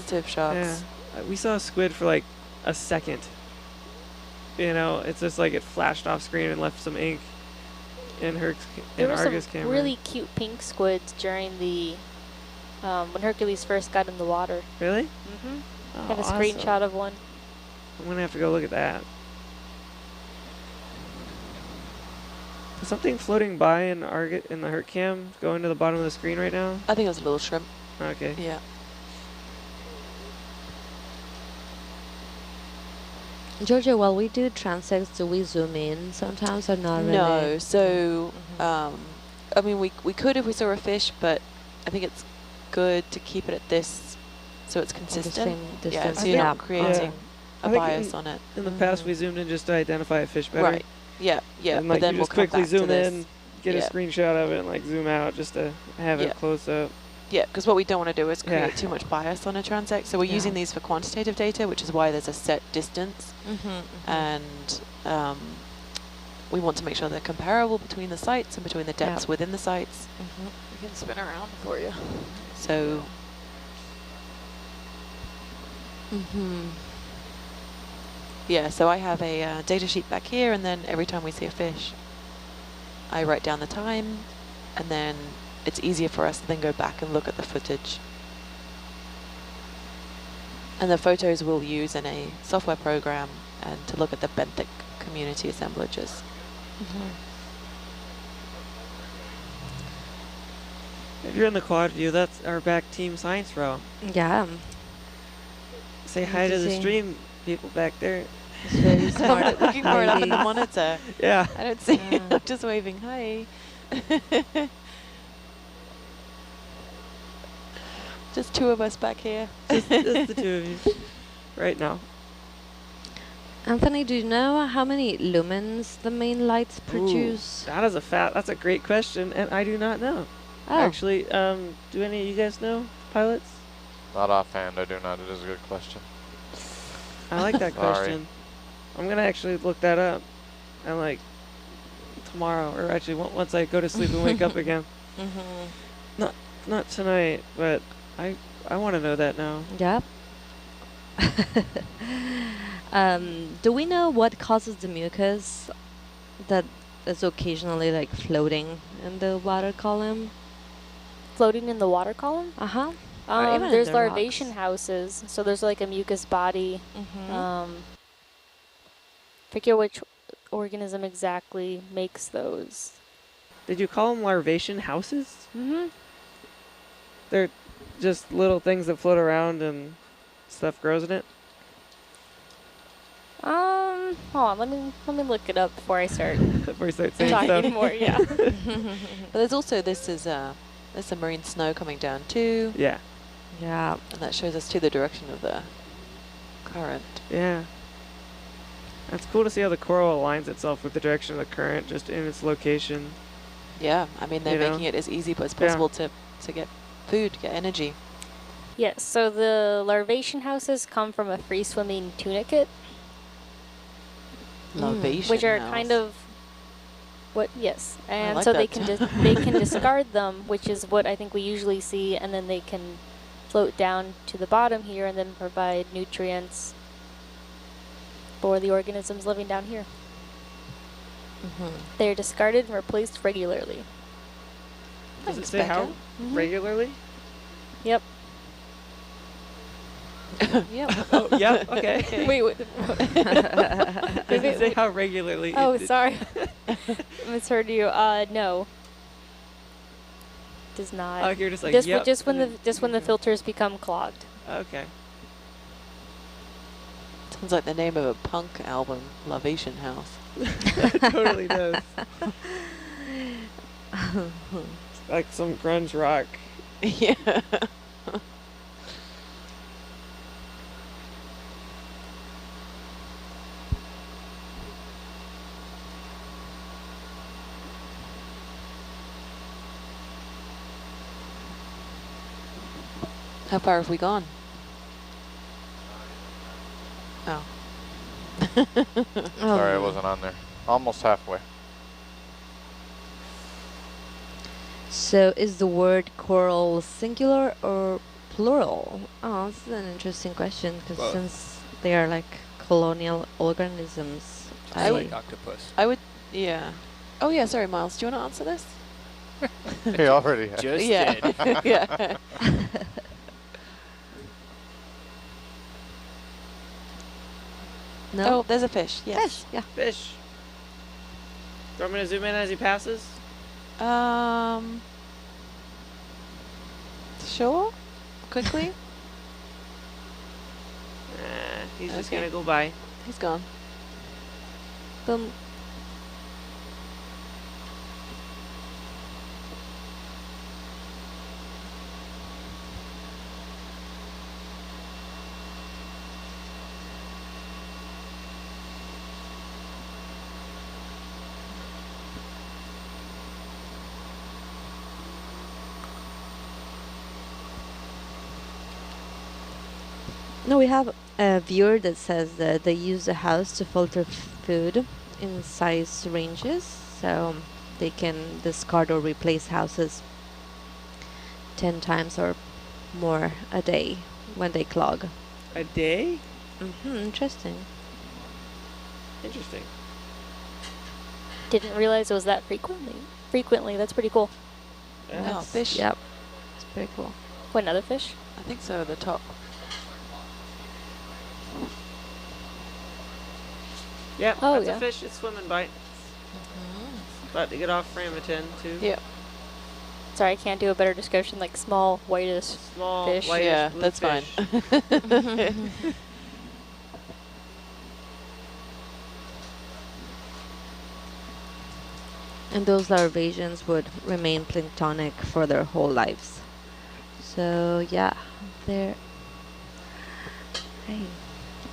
positive shots. Yeah. We saw a squid for like a second. You know, it's just like it flashed off screen and left some ink in Argus camera. There were some really cute pink squids during the when Hercules first got in the water. Really? Mm-hmm. Oh, I have a awesome. screenshot of one. I'm gonna have to go look at that. Is something floating by in the Herc cam going to the bottom of the screen right now? I think it was a little shrimp. Okay. Yeah. Georgia, while we do transects, do we zoom in sometimes or not really? No, so I mean we could if we saw a fish, but I think it's good to keep it at this so it's consistent. Yeah, so you're not creating a bias on it. In the past we zoomed in just to identify a fish better. Right. Yeah, yeah. And like, but then you we'll just quickly zoom in, get a Yeah. screenshot of it, and like zoom out just to have it close up. Yeah, because what we don't want to do is create too much bias on a transect. So we're using these for quantitative data, which is why there's a set distance. And we want to make sure they're comparable between the sites and between the depths within the sites. We can spin around for you. So. Yeah, so I have a data sheet back here, and then every time we see a fish, I write down the time, and then it's easier for us to then go back and look at the footage. And the photos we'll use in a software program and to look at the benthic community assemblages. If you're in the quad view, that's our back team science row. Yeah. Say hi to the stream people back there. It's very smart. Looking for it up on the monitor. Yeah. I don't see it. I'm just waving hi. Just two of us back here. just the two of you right now. Anthony, do you know how many lumens the main lights produce? Ooh, that's a great question, and I do not know. Oh. Actually, do any of you guys know, pilots? Not offhand, I do not. It is a good question. I like that question. I'm going to actually look that up, and like tomorrow, or actually once I go to sleep and wake up again. Not tonight, but I want to know that now. Yep. Do we know what causes the mucus that is occasionally like floating in the water column? Floating in the water column? There's larvation houses, so there's like a mucus body. Forget which organism exactly makes those. Did you call them larvation houses? They're just little things that float around and stuff grows in it? Hold on, let me look it up before I start saying talking stuff. more, yeah. But there's also, there's some marine snow coming down too. Yeah. Yeah. And that shows us to the direction of the current. Yeah. It's cool to see how the coral aligns itself with the direction of the current just in its location. Yeah, I mean, they're making it as easy as possible to get food, get energy. Yes, so the larvation houses come from a free-swimming tunicate. Larvation which are house. kind of yes, and like so that. they can discard them, which is what I think we usually see, and then they can float down to the bottom here and then provide nutrients for the organisms living down here. They're discarded and replaced regularly. Does it say how regularly? Yep. Yep. Oh, yeah, okay. Wait, what? Does it say how regularly? Oh, sorry. Misheard you. No. Does not. Oh, you're just like, just when the filters become clogged. Okay. Sounds like the name of a punk album, Larvation House. It totally does. It's like some grunge rock. Yeah. How far have we gone? Oh. Sorry, I wasn't on there. Almost halfway. So is the word coral singular or plural? Oh, this is an interesting question because Both. since they are like colonial organisms, I Like octopus. I would, yeah. Oh yeah, sorry, Miles. Do you want to answer this? He already has. Just yeah. did. yeah. no. Oh, there's a fish. Yes. Fish. Yeah. Fish. Do you want me to zoom in as he passes? Sure. Quickly. He's just Okay. gonna go by. He's gone. Boom. No, we have a viewer that says that they use a house to filter food in size ranges, so they can discard or replace houses 10 times or more a day when they clog. A day? Interesting. Interesting. Didn't realize it was that frequently. That's pretty cool. Wow, That's- fish. Yep. It's pretty cool. What, another fish? I think so. The top. Yeah, Oh, that's yeah. a fish. It's swimming by. About to get off frame of 10 too. Yeah. Sorry, I can't do a better description, like small, whitish. Small, Fish. whitish Yeah, blue that's fine. fish. And those larvaceans would remain planktonic for their whole lives. So yeah, they're... Hey,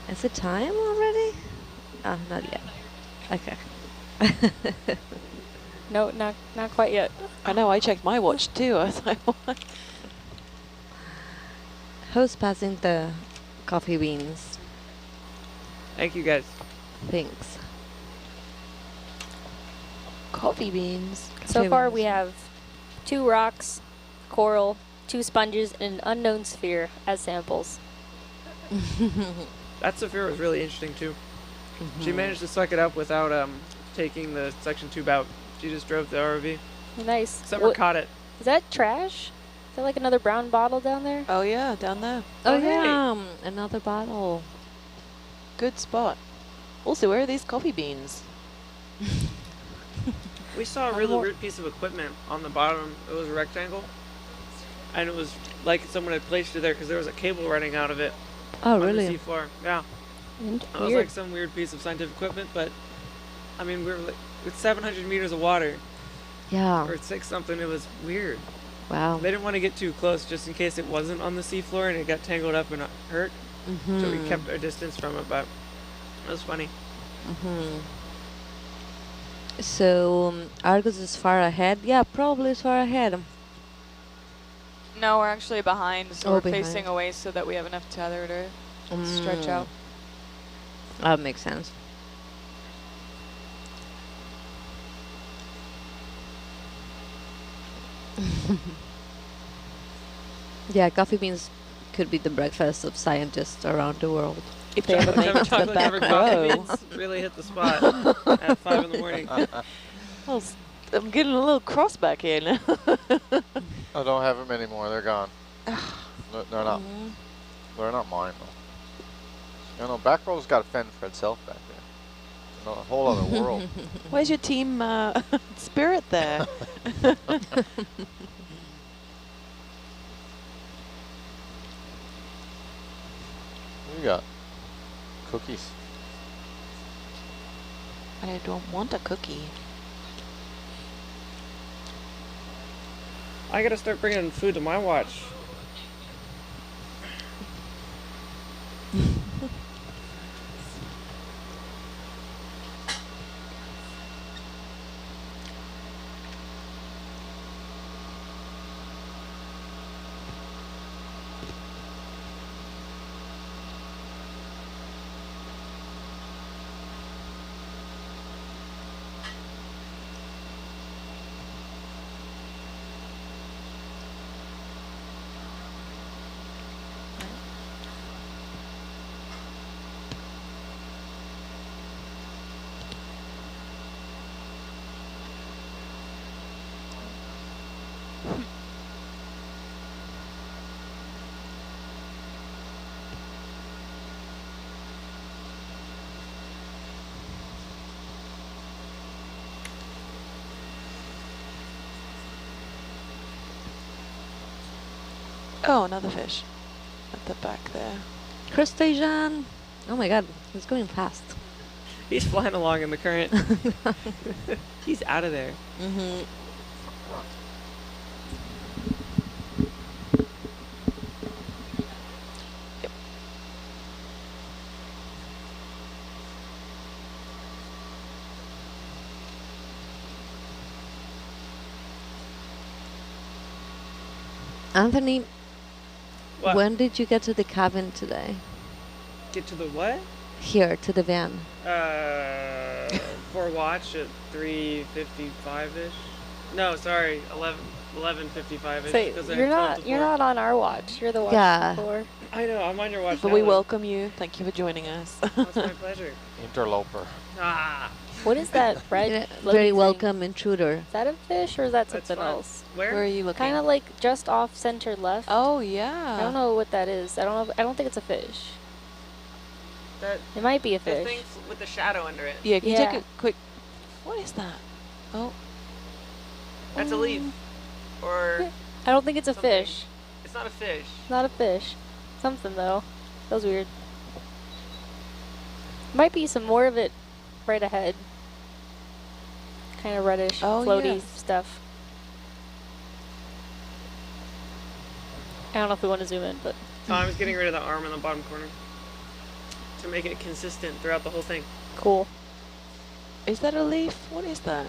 is it time already? Ah, not yet. Okay. No, not quite yet. I know. I checked my watch too. I was like, what? Who's passing the coffee beans? Thank you guys. Thanks. Coffee beans. So Okay, far we- we have 2 rocks, coral, 2 sponges, and an unknown sphere as samples. That sapphire was really interesting too. She managed to suck it up without taking the suction tube out. She just drove the ROV. Nice. Summer caught it. Is that trash? Is that like another brown bottle down there? Oh yeah, down there. Oh, Oh, hey. yeah, another bottle. Good spot. Also, where are these coffee beans? We saw a really weird piece of equipment on the bottom. It was a rectangle. And it was like someone had placed it there because there was a cable running out of it Oh, on really? the seafloor. Yeah. It was Weird. like some weird piece of scientific equipment, but I mean, we were like, with 700 meters of water, Yeah. or 6 something, it was weird. Wow. They didn't want to get too close just in case it wasn't on the seafloor and it got tangled up and hurt. So we kept our distance from it, but it was funny. So, Argus is far ahead? Yeah, probably is far ahead. No, we're actually behind, so Oh, we're behind. facing away so that we have enough tether to stretch out. That makes sense. Yeah, coffee beans could be the breakfast of scientists around the world. If they ever make it to the Chocolate back covered coffee row. beans really hit the spot at 5 in the morning. Well, I'm getting a little cross back here now. I don't have them anymore. They're gone. No, they're not. They're not mine though. You know, back row's got to fend for itself back there. A whole other world. Where's your team spirit there? What do you got? Cookies. I don't want a cookie. I gotta start bringing food to my watch. Oh, another fish at the back there. Crustacean. Oh my god, it's going fast. He's flying along in the current. He's out of there. Mm-hmm. Anthony, What? when did you get to the cabin today? Get to the what? Here, to the van. For watch at 3:55ish. No, sorry, 11:55ish. So you're not on our watch. You're the watch Yeah. before. I know. I'm on your watch. But now, we though. welcome you. Thank you for joining us. It's my pleasure. Interloper. Ah, What is that red? Yeah, floaty very thing? welcome intruder. Is that a fish or is that That's something fun. else? Where are you looking? Kind of like just off center left. Oh, yeah. I don't know what that is. I don't think it's a fish. that It might be a the fish. thing with the shadow under it. Yeah, can you Yeah. take a quick... What is that? Oh. That's a leaf. Or I don't think it's a something. fish. It's not a fish. Not a fish. Something though. That was weird. Might be some more of it right ahead. Kind of reddish, Oh, floaty yes. stuff. I don't know if we want to zoom in, but I was getting rid of the arm in the bottom corner to make it consistent throughout the whole thing. cool. Is that a leaf? What is that?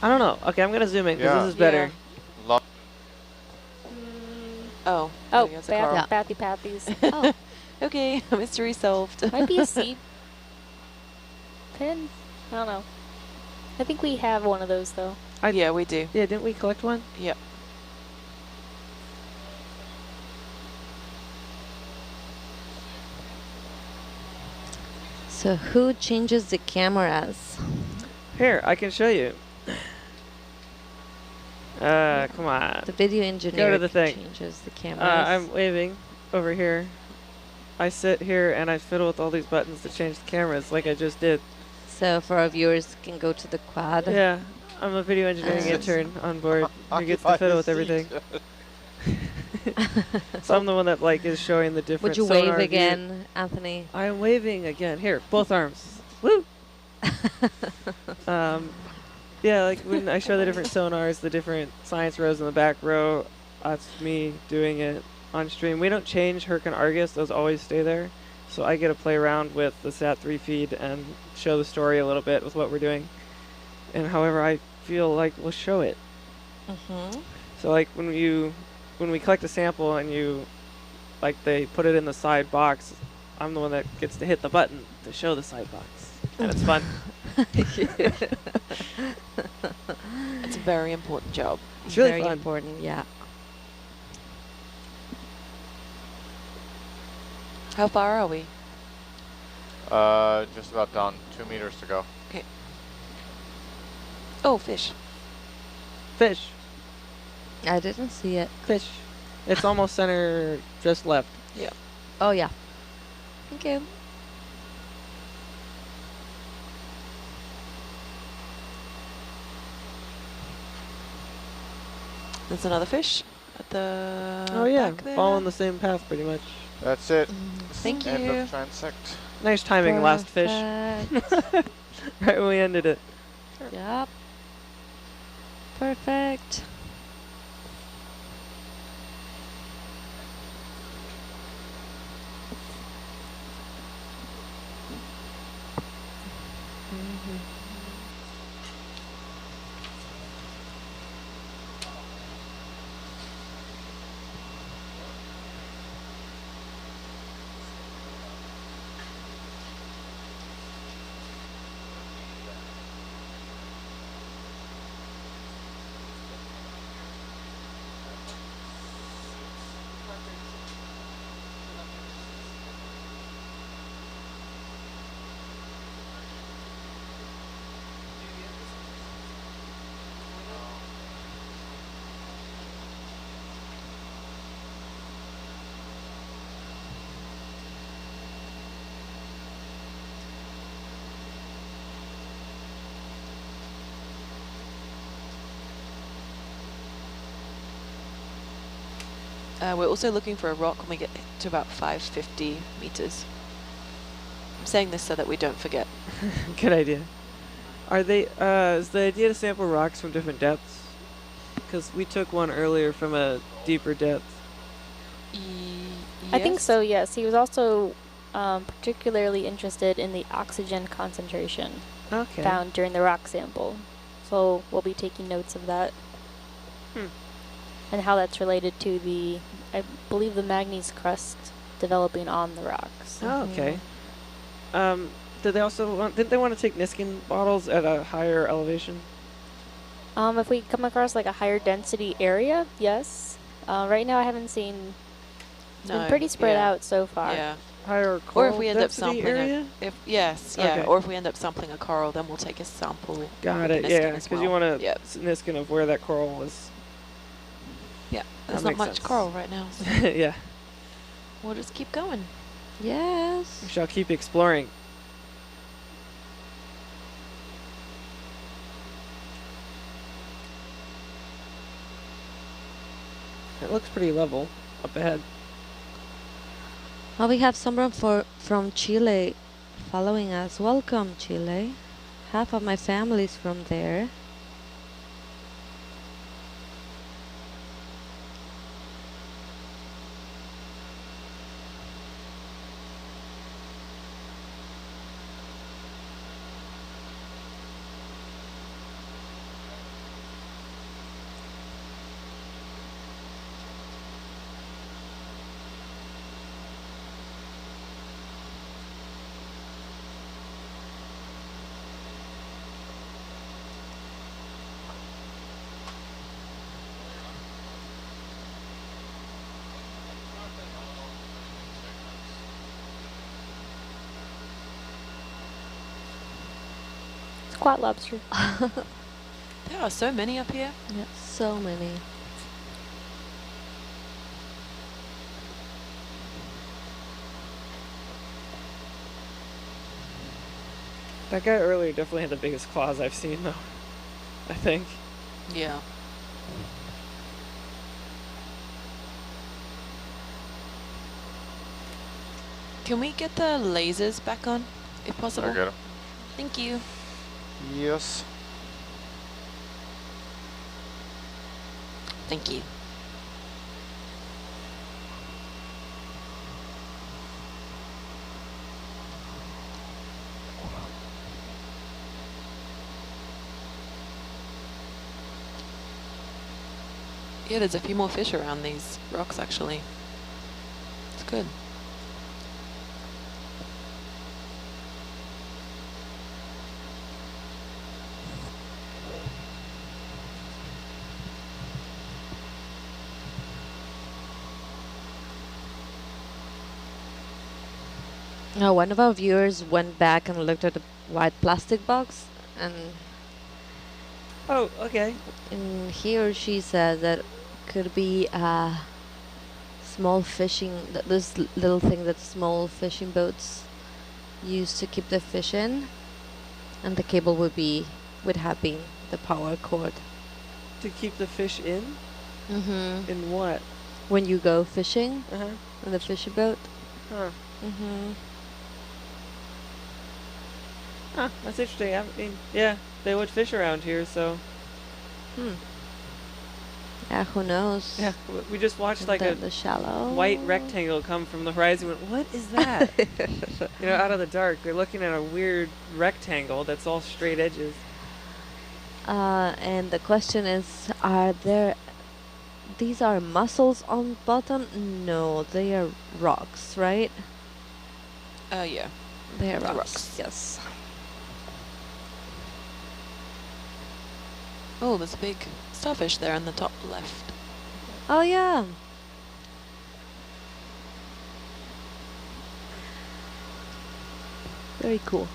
I don't know. Okay, I'm gonna zoom in because Yeah. this is better. Lo- Oh. I Oh, think it's a coral. Bathy Pathies. Oh. Okay, mystery solved. Might be a sea pin. I don't know. I think we have one of those though. Yeah, we do. Yeah, didn't we collect one? Yep. So who changes the cameras? Here, I can show you. Come on. The video engineer the thing. changes the cameras. I'm waving over here. I sit here and I fiddle with all these buttons to change the cameras like I just did. So for our viewers, can go to the quad. Yeah, I'm a video engineering intern on board who gets to Occupy fiddle the with everything. seat. So I'm the one that like is showing the different. Would you sonar wave view- again, Anthony? I am waving again. Here, both arms. Woo! Yeah, like when I show the different sonars, the different science rows in the back row, that's me doing it on stream. We don't change Herc and Argus; those always stay there. So I get to play around with the Sat3 feed and show the story a little bit with what we're doing, and however I feel like we'll show it. Mm-hmm. So like when we collect a sample and they put it in the side box, I'm the one that gets to hit the button to show the side box, and it's fun. It's a very important job. It's really Very fun. important, yeah. How far are we? Just about done. 2 meters to go. Oh, fish. Fish, I didn't see it. fish. It's almost center, just left. Oh, yeah. Thank you. There's another fish at the Oh yeah, back there. following the same path pretty much. That's it. Thank End you. of transect. Nice timing, last fish. Perfect. Right when we ended it. Yep. Perfect. We're also looking for a rock when we get to about 550 meters. I'm saying this so that we don't forget. Good idea. Are they, is the idea to sample rocks from different depths? Because we took one earlier from a deeper depth. I think so, yes. He was also particularly interested in the oxygen concentration found during the rock sample. So we'll be taking notes of that. And how that's related to the, I believe, the manganese crust developing on the rocks. Oh, okay. Did they also didn't they want to take Niskin bottles at a higher elevation? If we come across like a higher density area, yes. Right now I haven't seen, it's been pretty spread out so far. Yeah. Higher coral Or if we end up sampling area? or if we end up sampling a coral, then we'll take a sample. Got it, yeah, because you want to Niskin of where that coral is. Yeah, there's not much coral right now. So yeah. We'll just keep going. Yes. We shall keep exploring. It looks pretty level up ahead. Oh, we have someone from Chile following us. Welcome, Chile. Half of my family's from there. Squat lobster. There are so many up here. Yeah, so many. That guy earlier definitely had the biggest claws I've seen, though. I think. Yeah. Can we get the lasers back on, if possible? I get him. Thank you. Yes. Thank you. Yeah, there's a few more fish around these rocks, actually. It's good. One of our viewers went back and looked at the white plastic box, and Oh, okay. he or she said that could be a small fishing, this little thing that small fishing boats use to keep the fish in, and the cable would have been the power cord. To keep the fish in? Mm-hmm. In what? When you go fishing Uh-huh. in the fishing boat. Huh. Mm-hmm. Huh, that's interesting. I mean, yeah, they would fish around here, so. Yeah, who knows? Yeah, we just watched like the shallow white rectangle come from the horizon. Went, what is that? You know, out of the dark. They're looking at a weird rectangle that's all straight edges. And the question is, these are mussels on bottom? No, they are rocks, right? Yeah. They are They're rocks. rocks. Yes. Oh, there's a big starfish there in the top left. Oh yeah. Very cool.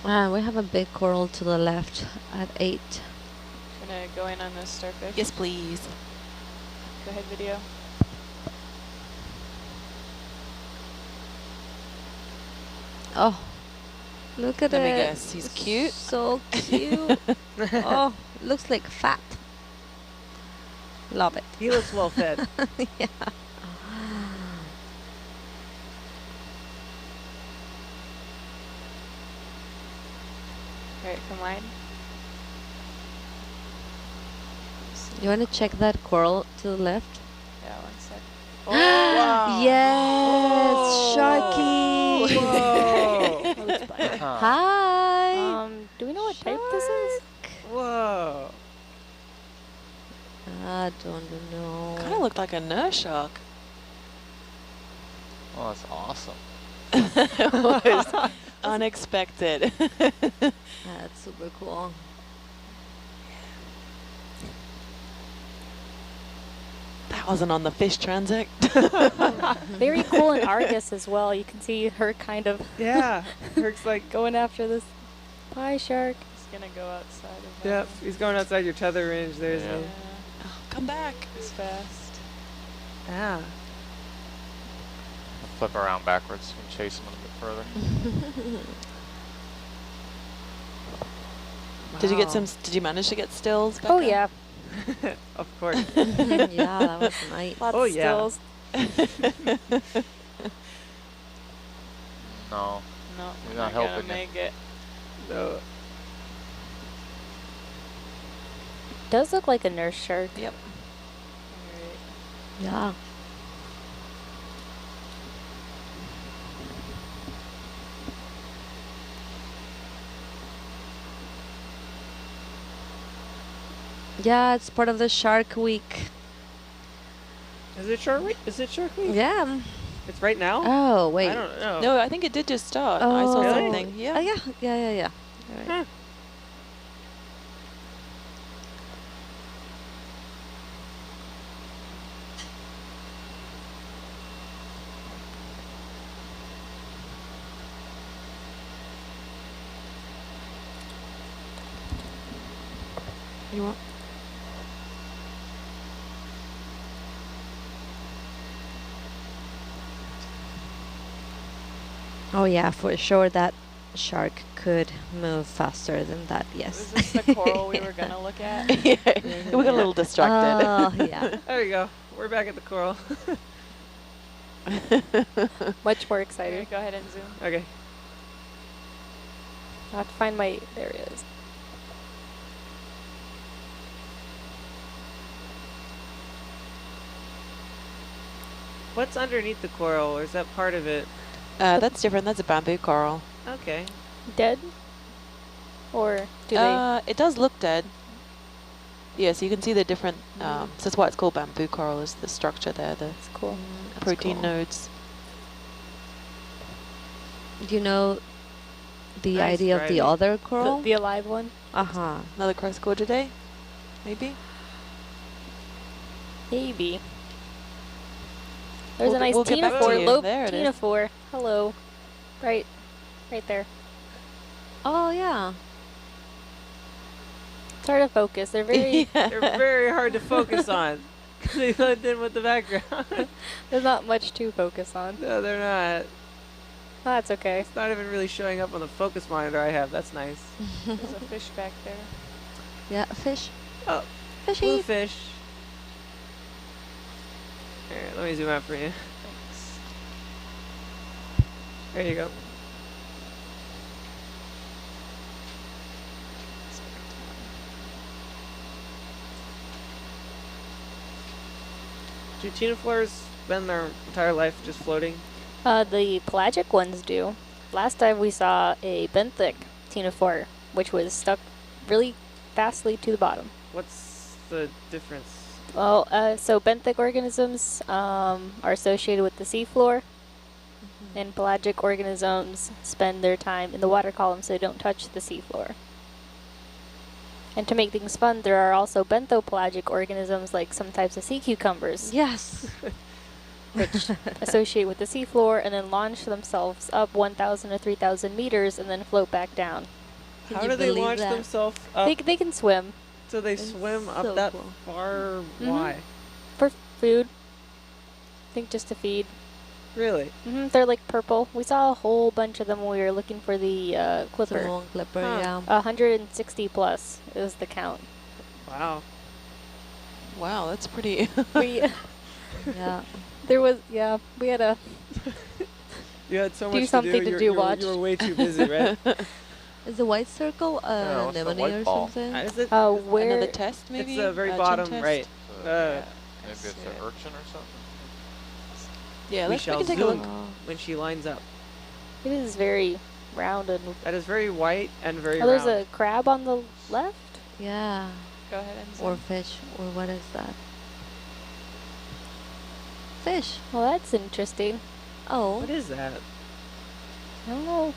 We have a big coral to the left at 8. Gonna go in on this starfish. Yes, please. Go ahead, video. Oh, look at Let me it. guess, he's cute. So cute. Oh, looks like fat. Love it. He looks well fed. Yeah. Alright, come wide. You want to check that coral to the left? Yeah, 1 sec. Oh, wow. Yes, Oh. Sharky. Whoa. Hi. Do we know what type this is? Whoa. I don't know. Kind of looked like a nurse shark. Oh, that's awesome. It was unexpected. That's super cool. That wasn't on the fish transit. Very cool in Argus as well. You can see her kind of Yeah. Herc's like, going after this pie shark. It's gonna go outside of that. yep, he's going outside your tether range. There's Yeah. Oh, come back. It's fast. Yeah. I'll flip around backwards and chase him a little bit further. Did you get Wow. some? Did you manage to get stills? Oh Becca? yeah, Of course. Yeah, that was nice. lots Oh, of yeah. stills. No. No, You're I'm not not gonna helping you. make it. No. Does look like a nurse shark. Yep. Alright. Yeah. Yeah, it's part of the Shark Week. Is it Shark Week? Is it Shark Week? Yeah. It's right now? Oh, wait. I don't know. No, I think it did just start. I saw Oh. something. Yeah. Oh, yeah. All right. Huh. You want? Oh, yeah, for sure that shark could move faster than that, Was yes. this the coral we were gonna look at? Yeah. We got a little distracted. Oh, yeah. There you go. We're back at the coral. Much more Alright, excited. go ahead and zoom. Okay. I have to find my. There it is. What's underneath the coral? Or is that part of it? That's different. That's a bamboo coral. Okay. Dead? Or do they? It does look dead. Yeah, so you can see the different. So that's why it's called bamboo coral. Is the structure there, the It's cool. That's protein cool. nodes. Do you know the Nice idea of the driving. other coral? The alive one? Uh-huh. Another Crosscordidae, maybe. Maybe. There's We'll a nice get back to ctenophore, you. lobe There it is. ctenophore. Hello. Right there. Oh, yeah. It's hard to focus. They're very, They're very hard to focus on. They blend in with the background. there's not much to focus on. No, they're not. Oh, that's okay. It's not even really showing up on the focus monitor I have. That's nice. There's a fish back there. Yeah, a fish. Oh, Fishy. blue fish. Here, let me zoom out for you. Thanks. There you go. Do ctenophores spend their entire life just floating? The pelagic ones do. Last time we saw a benthic ctenophore, which was stuck really fastly to the bottom. What's the difference? Well, so benthic organisms are associated with the seafloor, and pelagic organisms spend their time in the water column so they don't touch the seafloor. And to make things fun, there are also benthopelagic organisms like some types of sea cucumbers, Yes. which associate with the seafloor and then launch themselves up 1,000 or 3,000 meters and then float back down. How you do they believe launch that? themselves up? They can swim So they It's swim up so that cool. far? Mhm. Why? for food. I think just to feed. Really? They're like purple. We saw a whole bunch of them when we were looking for the clipper. Samoan clipper, Huh. yeah. 160 plus is the count. Wow. Wow, that's pretty. We Yeah. we had a You had so Do much something to to do. do, You were, watch. you were way too busy, right? Is the white circle Yeah, a what's the anemone white or ball? something? Is it? where Another test, maybe? It's the very Chin bottom test? right. So Uh, maybe it's see an it. urchin or something. Yeah, we we shall can take a zoom look. when she lines up. it is very round and That is very white and very there's round. a crab on the left. Yeah. Go ahead and Or zoom. fish. Or what is that? Fish. Well, that's interesting. Oh. What is that? I don't know.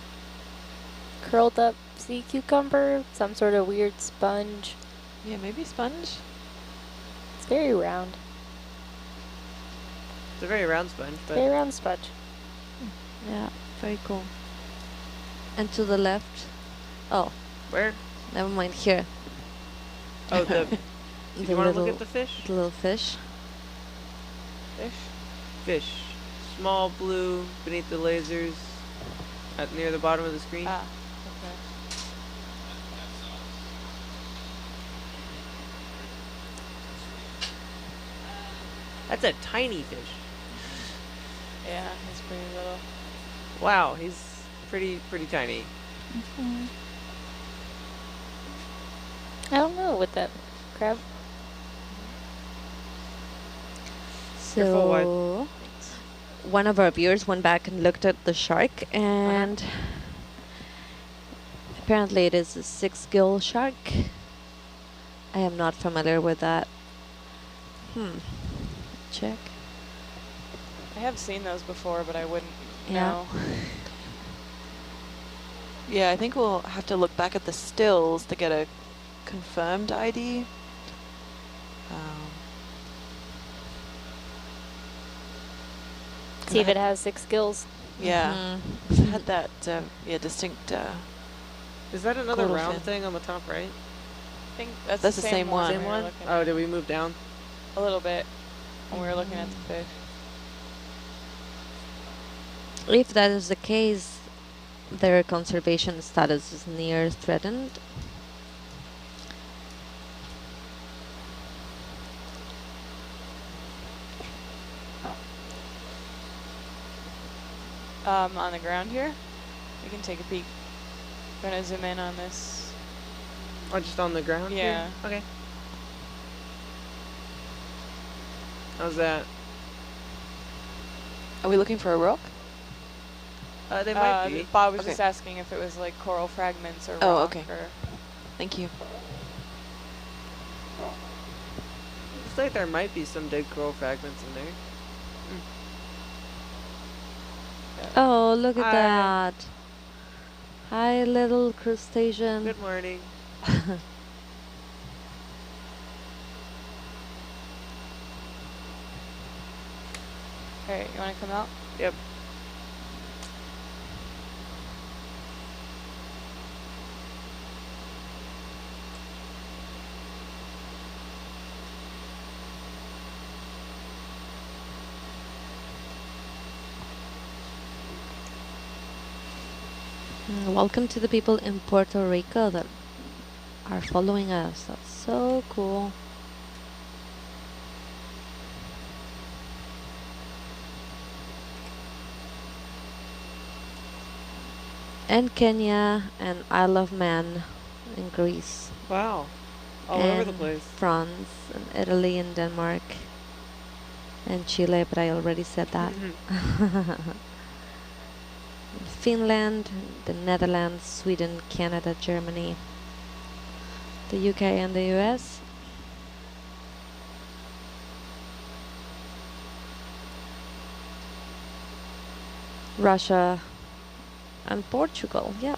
Curled up sea cucumber, some sort of weird sponge. Yeah, maybe sponge. It's very round. It's a very round sponge, but Very round sponge. Yeah. Very cool. And to the left. Oh, where? never mind. Here. Oh, the. The you want to little, look at the fish? the little fish. Fish. Fish. Small blue beneath the lasers at near the bottom of the screen. Ah. Okay. That's a tiny fish. Yeah, it's pretty little. Wow, he's pretty tiny. I don't know with that crab. Careful, wide. So, one of our viewers went back and looked at the shark, and apparently it is a 6-gill shark. I am not familiar with that. Check. I have seen those before, but I wouldn't Yeah. know. Yeah, I think we'll have to look back at the stills to get a confirmed ID. See if it has 6 gills. Yeah, Mhm. it had that distinct. Is that another Caudal round fin. thing on the top right? I think that's That's the the same one. we Same were one? looking Oh, at. did we move down? A little bit when we were looking at the fish. If that is the case, their conservation status is near threatened. On the ground here, we can take a peek. We're gonna zoom in on this. Oh, just on the ground? here? Yeah. Okay. How's that? Are we looking for a rock? They might be. Bob was Okay. just asking if it was like coral fragments or Oh, rock okay. or Thank you. Looks like there might be some dead coral fragments in there. Oh, look at Hi. that. Hi, little crustacean. Good morning. Alright, you wanna come out? Yep. Welcome to the people in Puerto Rico that are following us. That's so cool. And Kenya and Isle of Man in Greece. Wow. All over the and place. France and Italy and Denmark and Chile, but I already said that. Finland, the Netherlands, Sweden, Canada, Germany, the UK and the US. Russia and Portugal, yeah.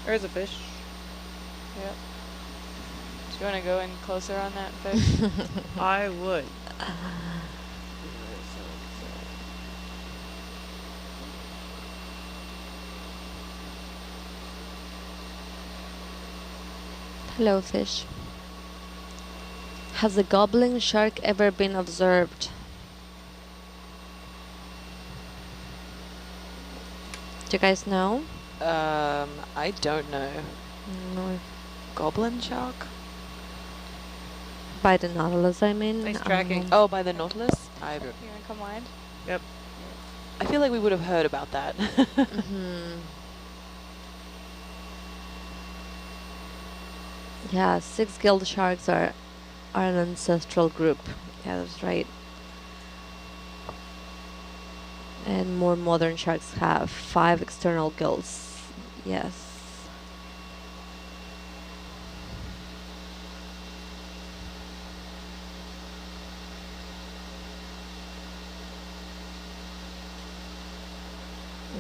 There's a fish. Yep. Do you want to go in closer on that fish? I would. Hello, fish. Has a goblin shark ever been observed? Do you guys know? I don't know. No. Goblin shark? By the Nautilus, I mean. Nice tracking. Oh, by the Nautilus? You want to come wide? Yep. I feel like we would have heard about that. Yeah, 6 gill sharks are an ancestral group. Yeah, that's right. And more modern sharks have 5 external gills. Yes.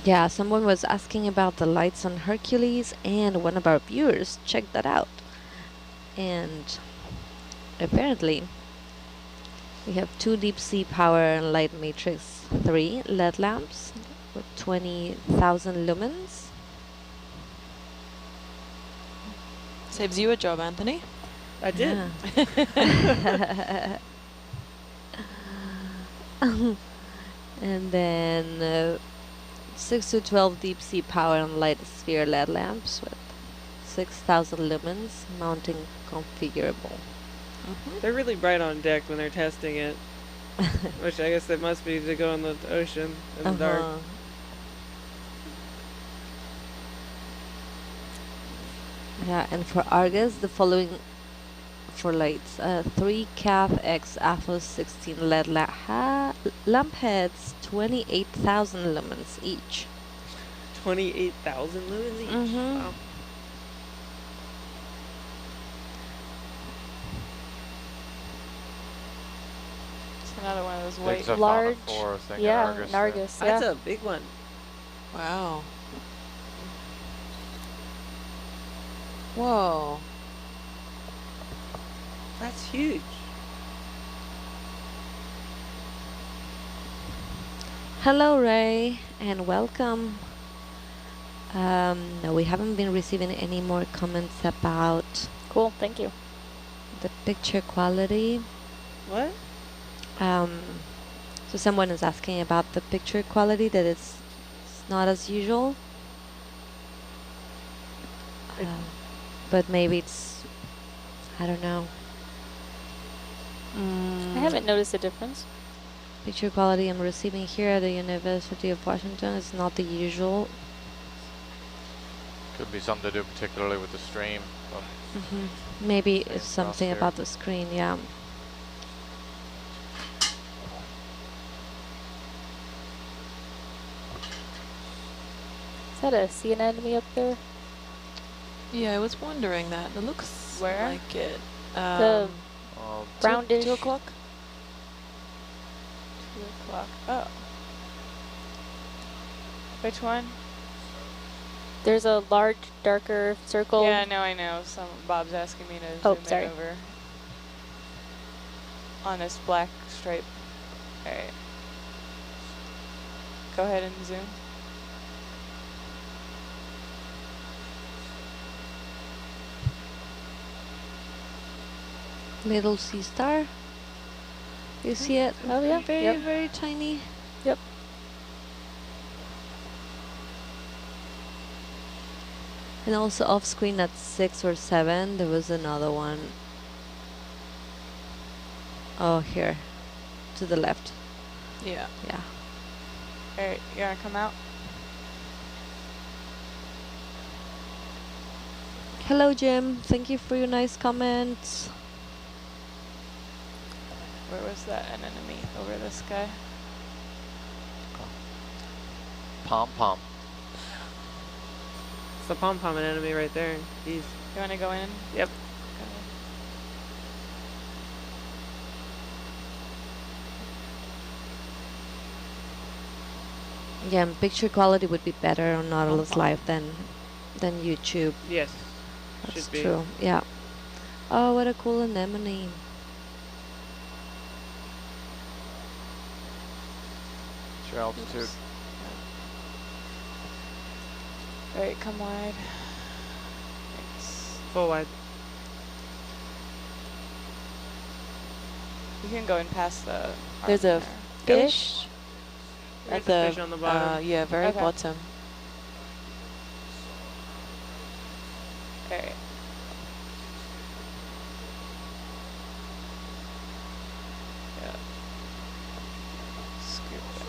Yeah, someone was asking about the lights on Hercules, and one of our viewers checked that out. And apparently, we have 2 deep sea power and light matrix 3 LED lamps with 20,000 lumens. Saves you a job, Anthony. I did. Yeah. And then 6 to 12 deep sea power and light sphere LED lamps with 6,000 lumens, mounting configurable. They're really bright on deck when they're testing it, which I guess it must be to go in the ocean in the dark. Yeah, and for Argus, the following for lights: 3 Cath X Aphos 16 LED lamp heads, 28,000 lumens each. 28,000 lumens each. Wow. It's another one of those Takes white, up large. on a 4 thing. Yeah, Argus, an Argus. Yeah. That's a big one. Wow. Whoa. That's huge. Hello, Ray, and welcome. No, we haven't been receiving any more comments about Cool. Thank you. the picture quality. What? So someone is asking about the picture quality, that it's not as usual. But maybe it's, I don't know. I haven't noticed a difference. Picture quality I'm receiving here at the University of Washington is not the usual. Could be something to do particularly with the stream. But Maybe Same it's across something here. about the screen, yeah. Is that a sea anemone up there? Yeah, I was wondering that. It looks Where? like it. The well, brownish. 2 o'clock? 2 o'clock. Oh. Which one? There's a large, darker circle. Yeah, no, I know. Bob's asking me to Oh, zoom sorry. in over on this black stripe. All right. Go ahead and zoom. Little sea star. You see it? Oh, yeah. Very, Yep. very tiny. Yep. And also off screen at 6 or 7, there was another one. Oh, here. To the left. Yeah. Yeah. All right, you want to come out? Hello, Jim. Thank you for your nice comments. Where was that anemone? Over this guy? pom-pom. It's the pom-pom anemone right there. Jeez. You want to go in? Yep. Okay. Yeah, and picture quality would be better on Nautilus Live than than YouTube. Yes. That's Should be. true. Yeah. Oh, what a cool anemone. What's your altitude? Alright, come wide. Thanks. Full wide. You can go and pass the. There's arm a there. fish There's at a the fish on the bottom. yeah, very Okay. bottom. Alright. Yeah. Scoop it.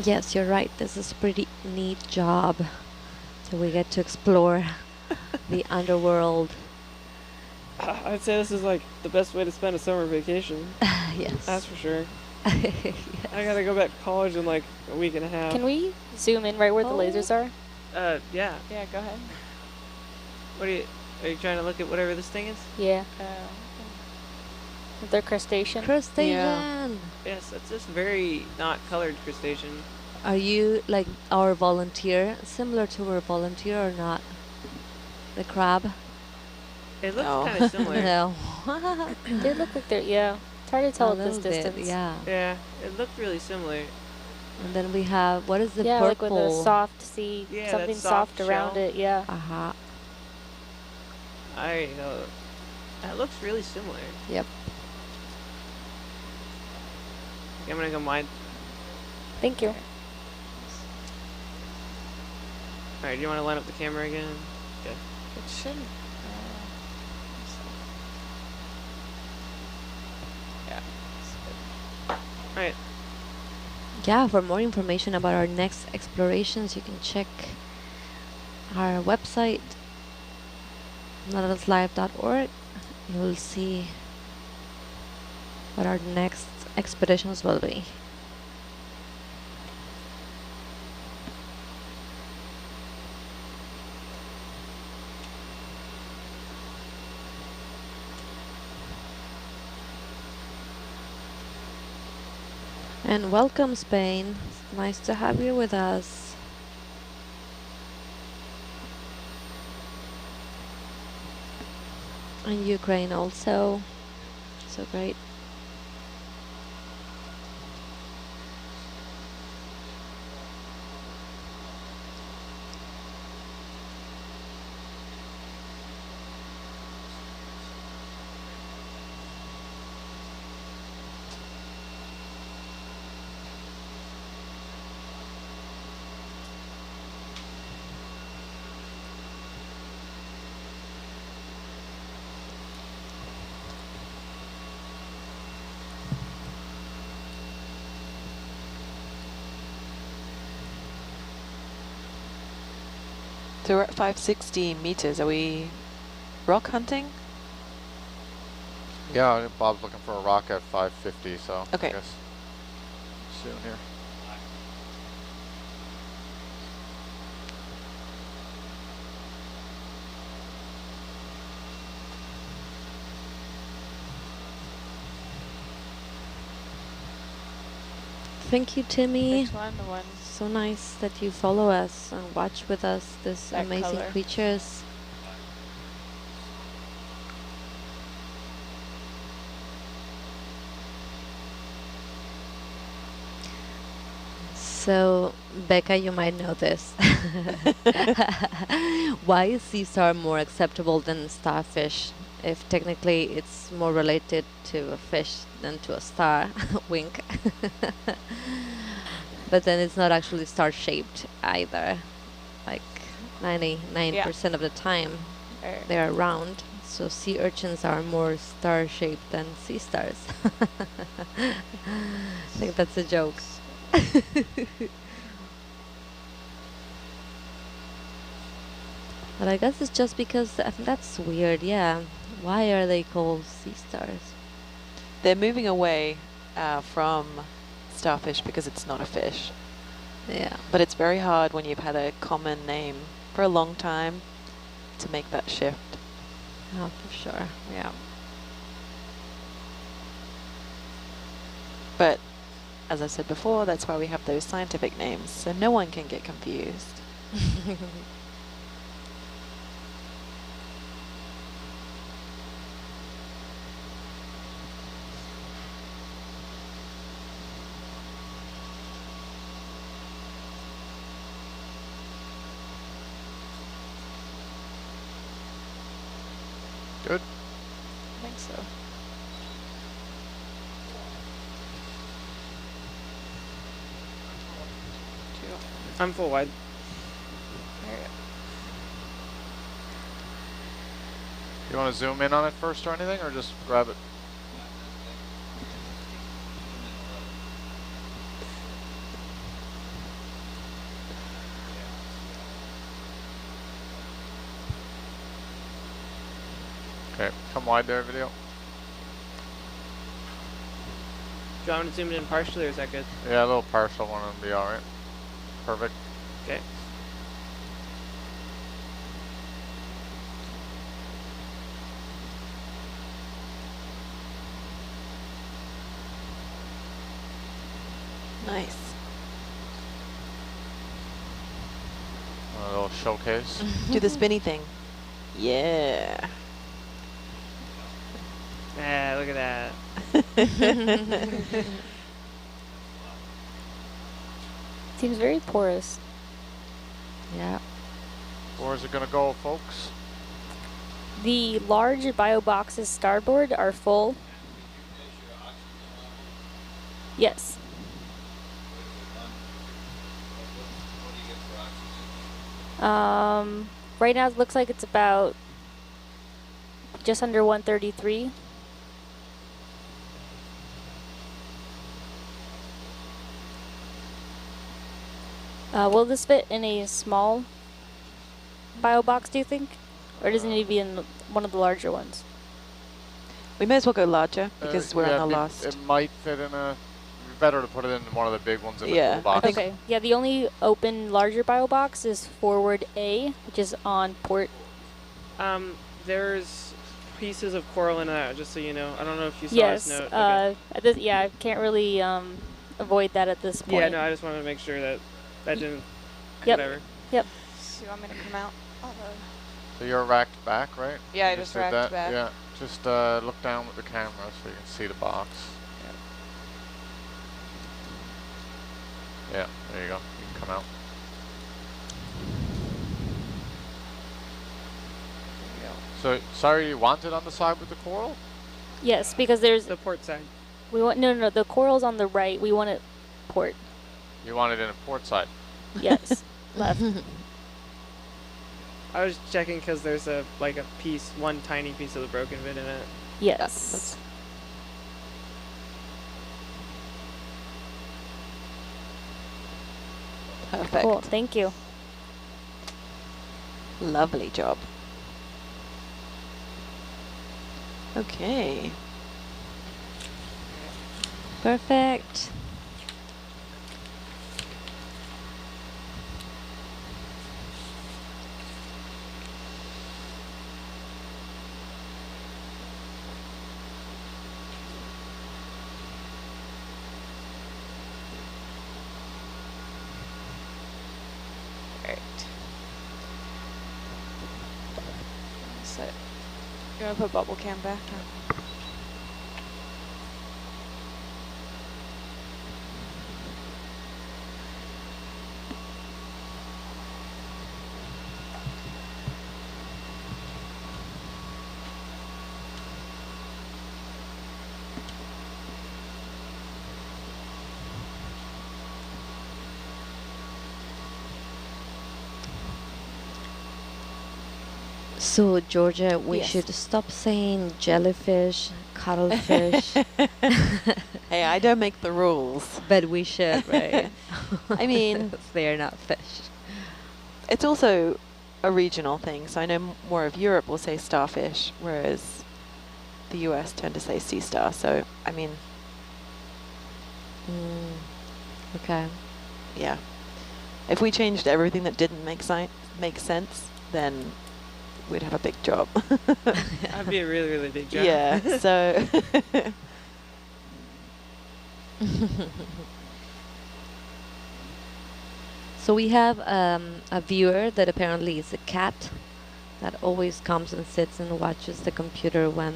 Yes, you're right. This is a pretty neat job. So we get to explore the underworld. I'd say this is like the best way to spend a summer vacation. Yes. That's for sure. Yes. I gotta go back to college in like a week and a half. Can we zoom in right where the Oh. lasers are? Yeah. Yeah, go ahead. What are you trying to look at whatever this thing is? Yeah. They're crustacean. Crustacean. Yes, it's just very not colored crustacean. Are you like our volunteer, similar to our volunteer or not? The crab? It looks No. kind of similar. No. They look like they're, yeah. It's hard to tell A at this little bit, distance. yeah. Yeah, it looked really similar. And then we have, what is the Yeah, like with purple? a soft sea, Yeah, something that soft soft around shell. it, yeah. Aha. That looks really similar. Yep. Okay, I'm gonna go wide. Thank you. Alright, do you want to line up the camera again? Okay. It shouldn't. Yeah. It's good. Alright. Yeah, for more information about our next explorations, you can check our website, nautiluslive.org. You will see what our next expeditions will be. And welcome, Spain. It's nice to have you with us. And Ukraine also. So great. So we're at 560 meters. Are we rock hunting? Yeah, Bob's looking for a rock at 550, so Okay. I guess soon here. Thank you, Timmy. Which one? The one. So nice that you follow us and watch with us this That amazing color. creatures. So, Becca, you might know this. Why is sea star more acceptable than starfish? If technically it's more related to a fish than to a star. Wink. But then it's not actually star-shaped either. Like 99% of the time, They are round, so sea urchins are more star-shaped than sea stars. I think that's a joke. But I guess it's just because I think that's weird. Yeah, why are they called sea stars? They're moving away from starfish because it's not a fish. Yeah. But it's very hard when you've had a common name for a long time to make that shift. Oh, for sure. Yeah. But as I said before, that's why we have those scientific names, so no one can get confused. Good. I think so. I'm full wide. There you go. You want to zoom in on it first or anything, or just grab it? Okay, come wide there, video. Do you want me to zoom it in partially, or is that good? Yeah, a little partial one would be alright. Perfect. Okay. Nice. A little showcase. Do the spinny thing. Yeah. Ah, look at that. Seems very porous. Yeah. Where's it gonna go, folks? The large bio boxes starboard are full. Yes. Right now it looks like it's about just under 133. Will this fit in a small bio box, do you think? Or does it need to be in one of the larger ones? We may as well go larger because we're yeah, on the last. It might fit in a... Better to put it in one of the big ones in the Yeah, toolbox. Okay. Yeah, the only open larger bio box is forward A, which is on port. There's pieces of coral in that, just so you know. I don't know if you saw Yes. this note. Okay. Yeah, I can't really avoid that at this point. Yeah, no, I just wanted to make sure that that didn't. Yep. Whatever. Yep. So you want me to come out? So you're racked back, right? Yeah, I You just did racked that? back. Yeah, just look down with the camera so you can see the box. Yeah, there you go. You can come out. So, sorry, you want it on the side with the coral? Yes, because there's The port side. we want no, the coral's on the right. We want it port. You want it in a port side. Yes. Left. I was checking because there's a piece, one tiny piece of the broken bit in it. Yes. Perfect. Cool. Thank you. Lovely job. Okay. Perfect. Alright. So, you want to put bubble cam back? So, Georgia, we Yes. should stop saying jellyfish, cuttlefish, Hey, I don't make the rules. but we should, right? I mean, they're not fish. it's also a regional thing. So I know more of Europe will say starfish, whereas the US tend to say sea star. So, I mean, Okay. yeah. If we changed everything that didn't make sense, then we'd have a big job. That'd be a really, really big job. Yeah, so So we have a viewer that apparently is a cat that always comes and sits and watches the computer when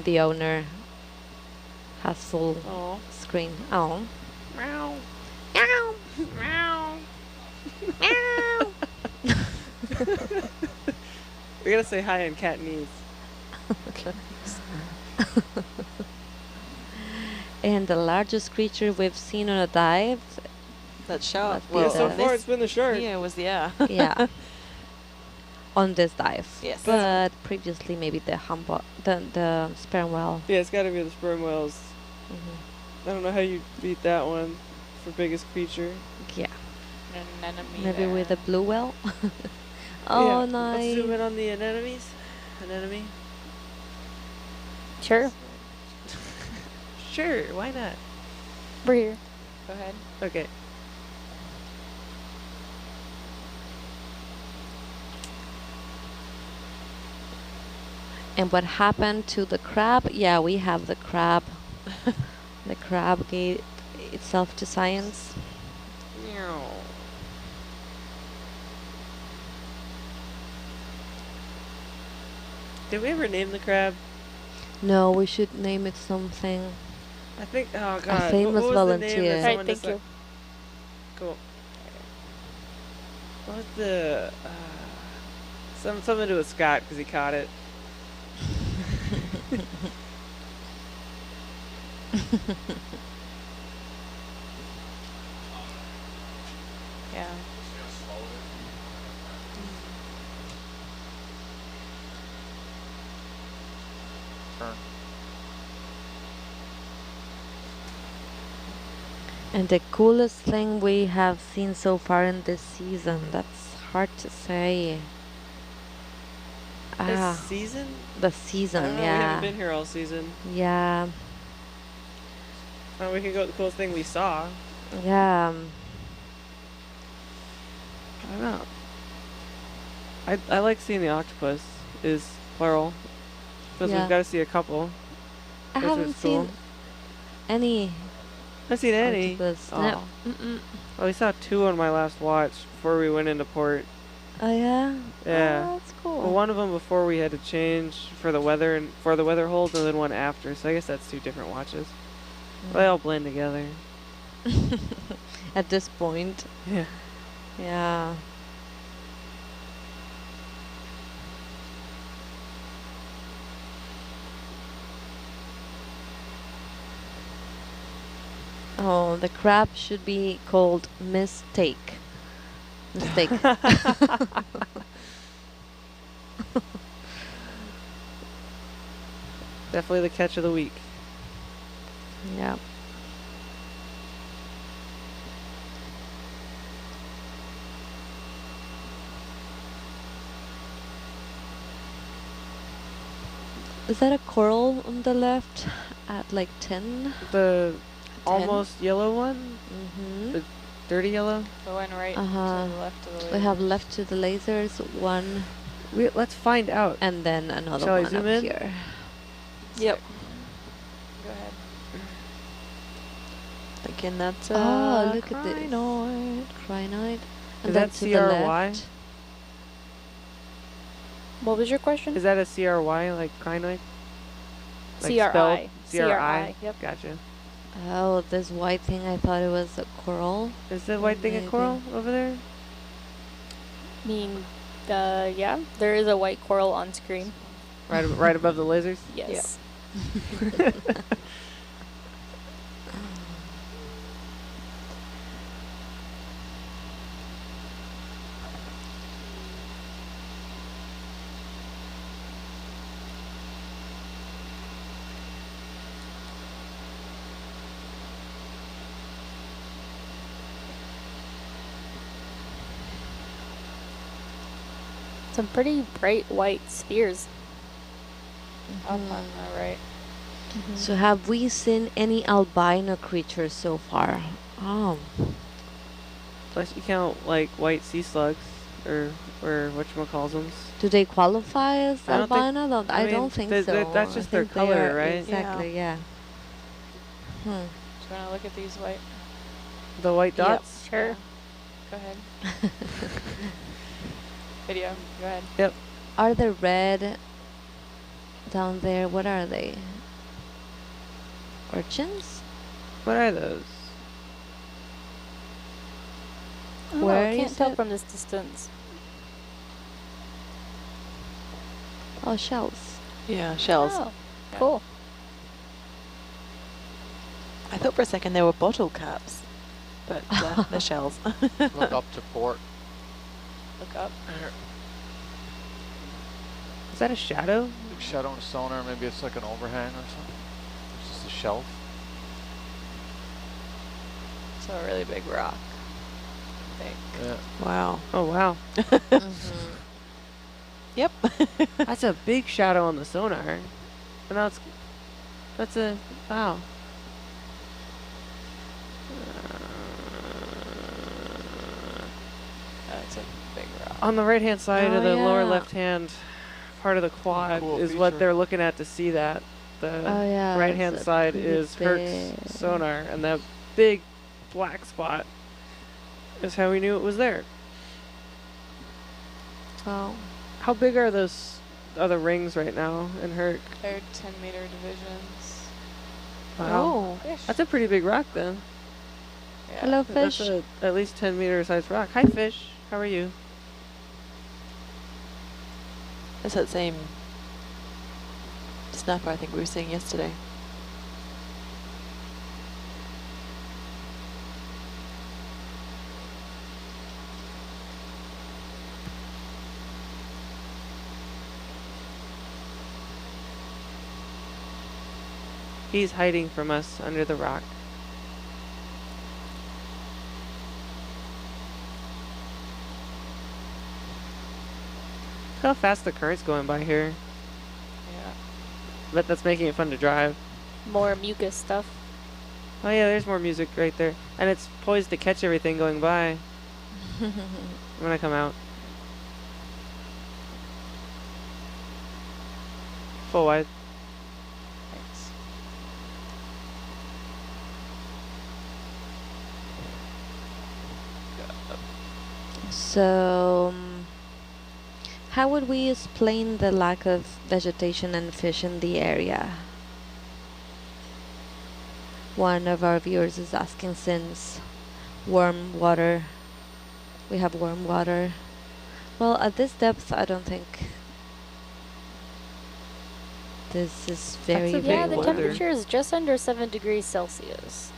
the owner has full Oh. screen. Oh. Meow. Meow. Meow. Meow. We gotta say hi on Cantonese. And the largest creature we've seen on a dive, that shark. Must be Yeah, so the- far it's been the shark. Yeah, it was yeah, on this dive. Yes. But previously maybe the the sperm whale. Yeah, it's gotta be the sperm whales. Mhm. I don't know how you beat that one for biggest creature. Yeah, Anemone maybe with a there. blue whale. Oh, Yeah, Let's nice. zoom in on the anemones. Anemone. Sure. Sure, why not? We're here. Go ahead. Okay. And what happened to the crab? Yeah, we have the crab. The crab gave itself to science. Did we ever name the crab? No, we should name it something. I think. Oh god. famous what was the name volunteer. that Alright, someone thank deci- you. Cool. What was the something to do with Scott because he caught it? Yeah. Turn. And the coolest thing we have seen so far in this season, that's hard to say. This season? The I season, don't know, we haven't yeah. been here all season. Yeah, We can go with the coolest thing we saw. yeah. I don't know. I like seeing the octopus is plural. Because Yeah. we've got to see a couple. I Which haven't was cool. seen any I've seen any. octopus. Oh. No. Mm-mm. Well, we saw two on my last watch before we went into port. Oh yeah? Yeah. Oh, that's cool. Well, one of them before we had to change for the weather and for the weather holds, and then one after. So I guess that's two different watches. They all blend together. At this point. Yeah. Yeah. Oh, the crab should be called Mistake. Mistake. Definitely the catch of the week. Yeah. Is that a coral on the left at like 10? The almost yellow one, Mm-hmm. The dirty yellow. The one right Uh-huh. to the left of the We have lasers. left to the lasers, one, Let's find out. and then another Shall I one zoom up in? here. Yep. Go ahead. thinking that's Oh, look at this. crinoid. Crinoid. Is And that then to the CRY? left. What was your question? Is that a CRY, like crinoid? Like CRI. spelled CRI. Yep. Gotcha. Oh, this white thing, I thought it was a coral. Is the white thing a Maybe. coral over there? I mean, yeah, there is a white coral on screen. Right above the lasers? Yes. Some pretty bright white spheres. Up on the right. So have we seen any albino creatures so far? Oh. Unless you count like white sea slugs or whatchamacallsums. Do they qualify as I don't think- albino? I mean, don't think so. that's I just their think they color, are- right? Exactly, yeah. Do you want to look at these white? The white Yep. dots? Sure. Yeah. Go ahead. Video. Go ahead. Yep. Are the red down there? What are they? Urchins? What are those? Oh, Where I can't is tell it? from this distance. Oh, shells. Yeah, shells. Oh, Yeah. cool. I thought for a second they were bottle caps, but they're shells. Look up to port. Look up. Is that a shadow? Big shadow on the sonar. Maybe it's like an overhang or something. It's just a shelf. So a really big rock. I think. Yeah. Wow. Oh, wow. Yep. That's a big shadow on the sonar. But now that's a, wow. That's a big rock. On the right-hand side Oh, of the lower yeah. left-hand part of the quad Cool is what feature. they're looking at to see that. The Oh, yeah. right-hand it's a side pretty is big- Herc's sonar, and that big black spot is how we knew it was there. Oh. How big are those other rings right now in Herc? They're 10-meter divisions. Wow. Fish. That's a pretty big rock then. Yeah. Hello, That's fish. a at least 10-meter sized rock. Hi, fish. How are you? That's that same snapper I think we were seeing yesterday. He's hiding from us under the rock. Look how fast the current's going by here. Yeah. Bet that's making it fun to drive. More mucus stuff. Oh yeah, there's more music right there. And it's poised to catch everything going by when I come out. Full wide. Thanks. So, how would we explain the lack of vegetation and fish in the area? One of our viewers is asking since warm water, we have warm water. Well, at this depth, I don't think this is very, That's a very Yeah, big the warm. wonder. temperature is just under 7 degrees Celsius.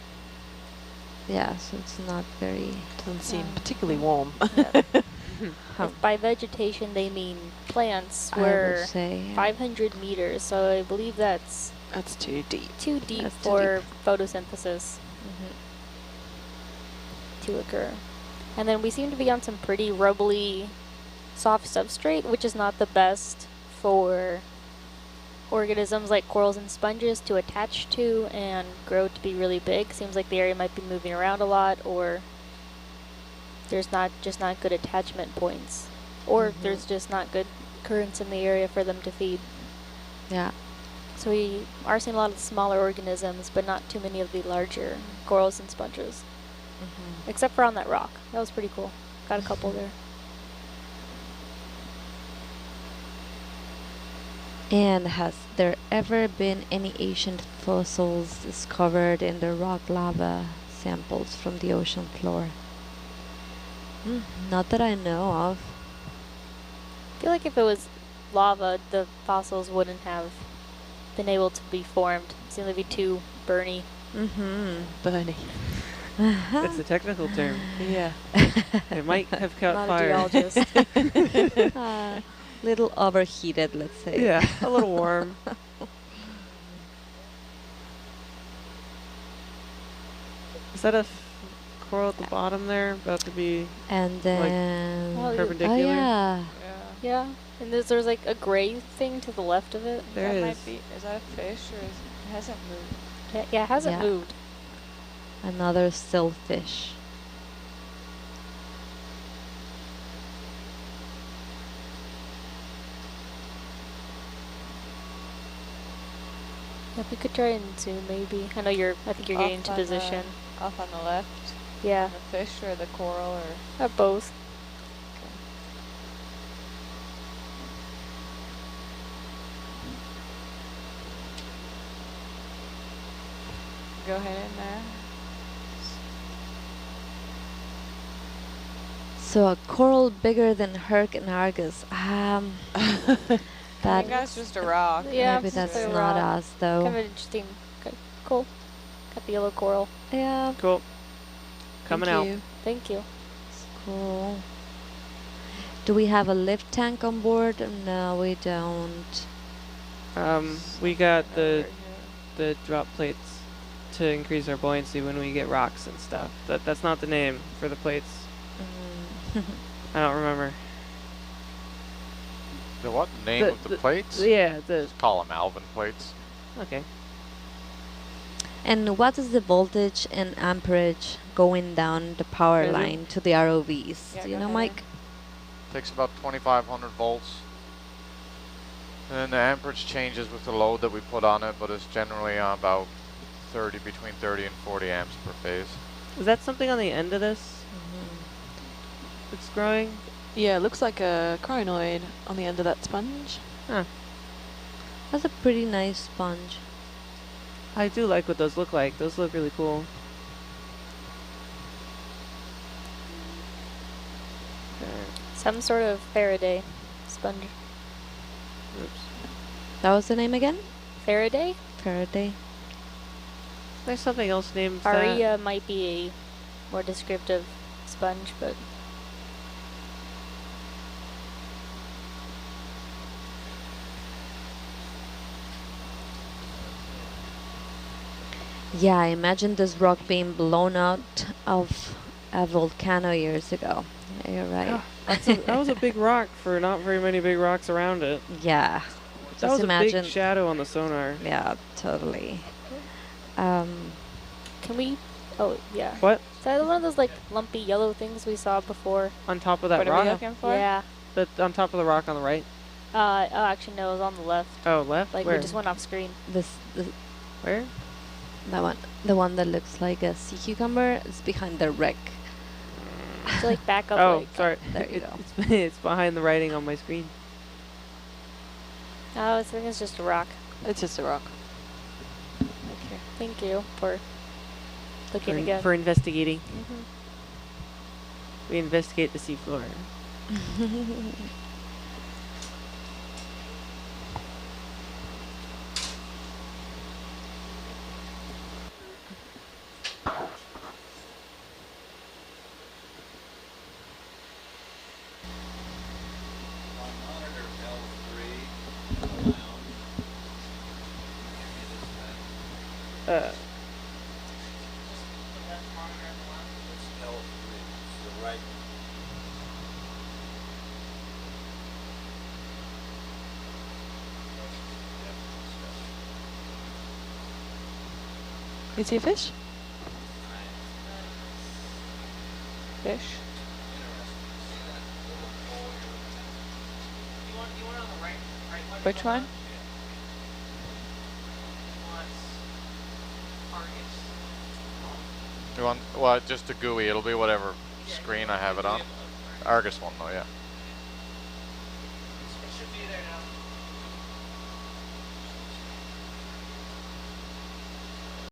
Yeah, so it's not very. Doesn't seem Yeah. particularly warm. How- If by vegetation they mean plants, I would were say, yeah. 500 meters, so I believe that's That's too deep. too deep That's too for photosynthesis Mhm. to occur. And then we seem to be on some pretty rubbly, soft substrate, which is not the best for organisms like corals and sponges to attach to and grow to be really big. Seems like the area might be moving around a lot, or there's just not good attachment points, or Mhm. there's just not good currents in the area for them to feed. Yeah. So we are seeing a lot of smaller organisms, but not too many of the larger corals and sponges, Mhm. except for on that rock. That was pretty cool. Got a couple there. And has there ever been any ancient fossils discovered in the rock lava samples from the ocean floor? Not that I know of. I feel like if it was lava, the fossils wouldn't have been able to be formed. It seemed to be too burny. Mm-hmm. Bernie. That's a technical term. Yeah. It might have caught Not a fire. geologist. Little overheated, let's say. Yeah, a little warm. Is that a coral at the bottom there, about to be And then Well, perpendicular? oh yeah, Yeah. Yeah, and there's like a gray thing to the left of it. There that is. might be. Is that a fish or it hasn't moved? Yeah, it hasn't Yeah. moved. Another still fish. Yeah, we could try and zoom maybe. I know I think you're getting into position. Off on the left. Yeah, The fish or the coral or. both. Go ahead in there. So a coral bigger than Herc and Argus. I That think that's just a rock. Yeah, maybe it's that's just a not rock. us though. Kind of interesting. Okay, cool. Got the yellow coral. Yeah, Cool. Coming Thank out. you. Thank you. cool. Do we have a lift tank on board? No, we don't. We got Over the here. the drop plates to increase our buoyancy when we get rocks and stuff. That's not the name for the plates. I don't remember. The what? Name of the plates? Yeah, the Just call them Alvin plates. okay. And what is the voltage and amperage going down the power Can I zoom? line to the ROVs? Yeah, Do you go know, ahead. Mike? Takes about 2,500 volts. And then the amperage changes with the load that we put on it, but it's generally about between 30 and 40 amps per phase. Is that something on the end of this? It's growing. Yeah, it looks like a crinoid on the end of that sponge. That's a pretty nice sponge. I do like what those look like. Those look really cool. Some sort of Faraday sponge. Oops. That was the name again? Faraday? Faraday. There's something else named that. Aria might be a more descriptive sponge, but Yeah, I imagine this rock being blown out of a volcano years ago. Yeah, you're right. That was a big rock for not very many big rocks around it. Yeah. That Just was a imagine. big shadow on the sonar. Yeah, totally. can we? Oh, yeah. What? Is that one of those like lumpy yellow things we saw before? On top of that What are we rock? looking for? Yeah. On top of the rock on the right? Oh, actually, no, it was on the left. Oh, left? Like, Where? we just went off screen. this Where? that one, the one that looks like a sea cucumber, is behind the wreck. So, like, back up. Oh, like, sorry. There you go. It's behind the writing on my screen. Oh, I think it's just a rock. It's just a rock. Okay. Thank you for looking again. For investigating. Mhm. We investigate the seafloor. You see a fish? Fish. Which one? You want, well, just a GUI. It'll be whatever screen I have it on. Argus one though, yeah.